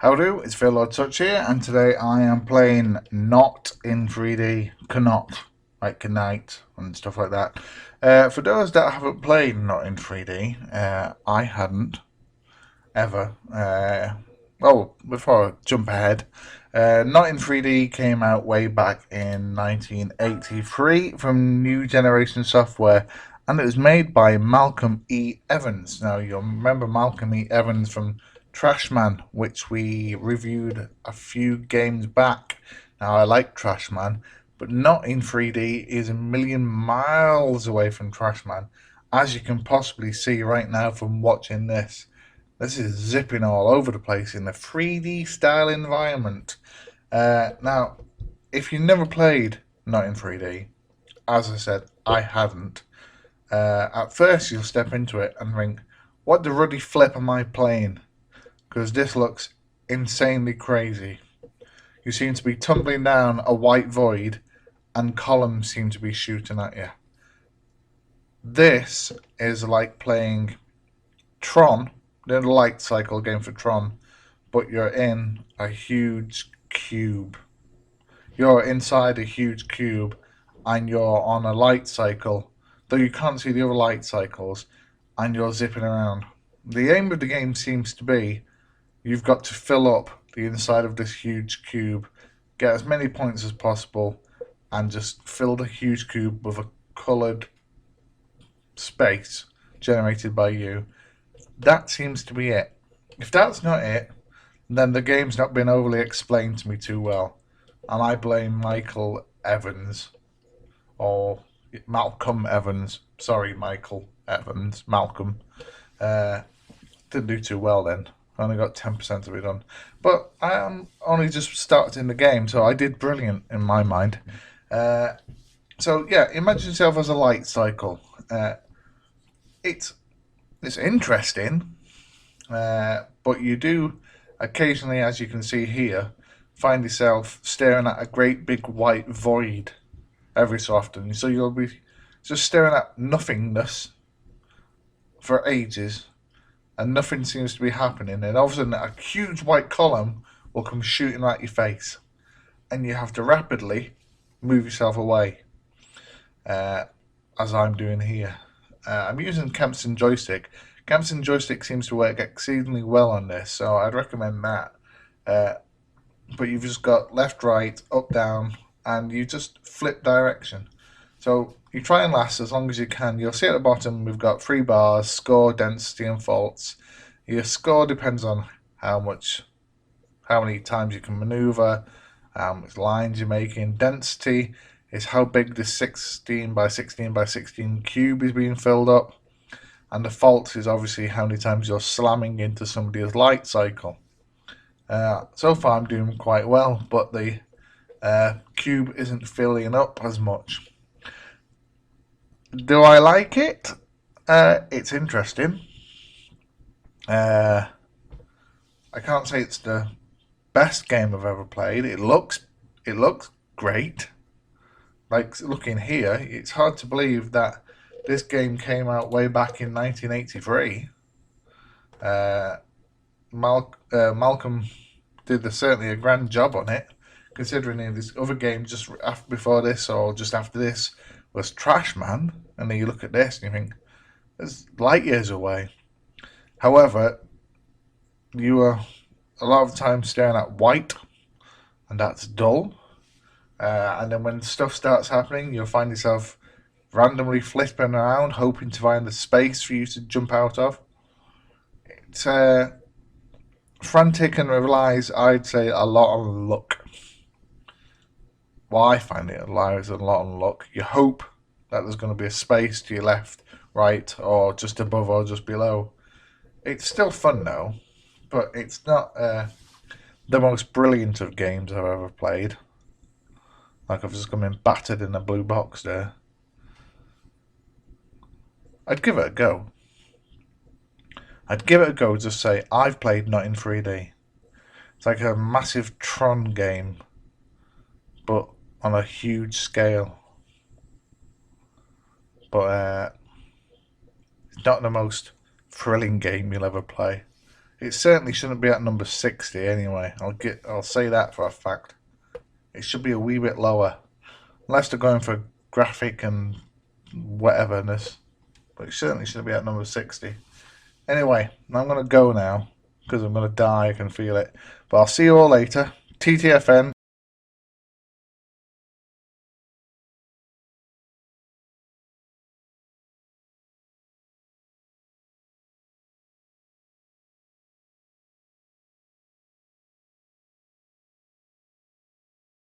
Howdy, it's Villordsutch here, and today I am playing not in 3D, cannot, like Knight and stuff like that. For those that haven't played not in 3D, I hadn't ever. Well, before I jump ahead, not in 3D came out way back in 1983 from New Generation Software, and it was made by Malcolm E. Evans. Now, you'll remember Malcolm E. Evans from Trashman, which we reviewed a few games back. Now, I like Trashman, but not in 3D is a million miles away from Trashman, as you can possibly see right now from watching this. This is zipping all over the place in the 3D style environment. Now, if you've never played Not in 3D, as I said, I hadn't. At first, you'll step into it and think, what the ruddy flip am I playing? Because this looks insanely crazy. You seem to be tumbling down a white void, and columns seem to be shooting at you. This is like playing Tron, the light cycle game for Tron, but you're in a huge cube. You're inside a huge cube and you're on a light cycle, though you can't see the other light cycles, and you're zipping around. The aim of the game seems to be you've got to fill up the inside of this huge cube, get as many points as possible, and just fill the huge cube with a coloured space generated by you. That seems to be it. If that's not it, then the game's not been overly explained to me too well. And I blame Michael Evans, or Malcolm Evans. Sorry, Michael Evans. Malcolm. Didn't do too well then. I only got 10% of it done. But I am only just starting the game, so I did brilliant in my mind. So yeah, imagine yourself as a light cycle. It's interesting, but you do occasionally, as you can see here, find yourself staring at a great big white void every so often. So you'll be just staring at nothingness for ages, and nothing seems to be happening. And all of a sudden, a huge white column will come shooting at your face, and you have to rapidly move yourself away, as I'm doing here. I'm using Kempson joystick. Kempson joystick seems to work exceedingly well on this, so I'd recommend that. But you've just got left, right, up, down, and you just flip direction. So you try and last as long as you can. You'll see at the bottom we've got 3 bars: score, density, and faults. Your score depends on how many times you can maneuver, how much lines you're making. Density is how big this 16 by 16 by 16 cube is being filled up. And the fault is obviously how many times you're slamming into somebody's light cycle. So far I'm doing quite well, but the cube isn't filling up as much. Do I like it? It's interesting. I can't say it's the best game I've ever played. It looks great. Like, looking here, it's hard to believe that this game came out way back in 1983. Malcolm did certainly a grand job on it, considering this other game just before this or just after this was Trashman, and then you look at this and you think, it's light years away. However, you are a lot of the time staring at white, and that's dull. And then when stuff starts happening, you'll find yourself randomly flipping around, hoping to find a space for you to jump out of. It's frantic and relies, I'd say, a lot on luck. Well, I find it relies a lot on luck. You hope that there's going to be a space to your left, right, or just above or just below. It's still fun though, but it's not the most brilliant of games I've ever played. Like, I've just come in battered in a blue box there. I'd give it a go. Just say, I've played not in 3D. It's like a massive Tron game, but on a huge scale. But it's not the most thrilling game you'll ever play. It certainly shouldn't be at number 60 anyway. I'll say that for a fact. It should be a wee bit lower. Unless they're going for graphic and whateverness. But it certainly should be at number 60. Anyway, I'm going to go now. Because I'm going to die, I can feel it. But I'll see you all later. TTFN.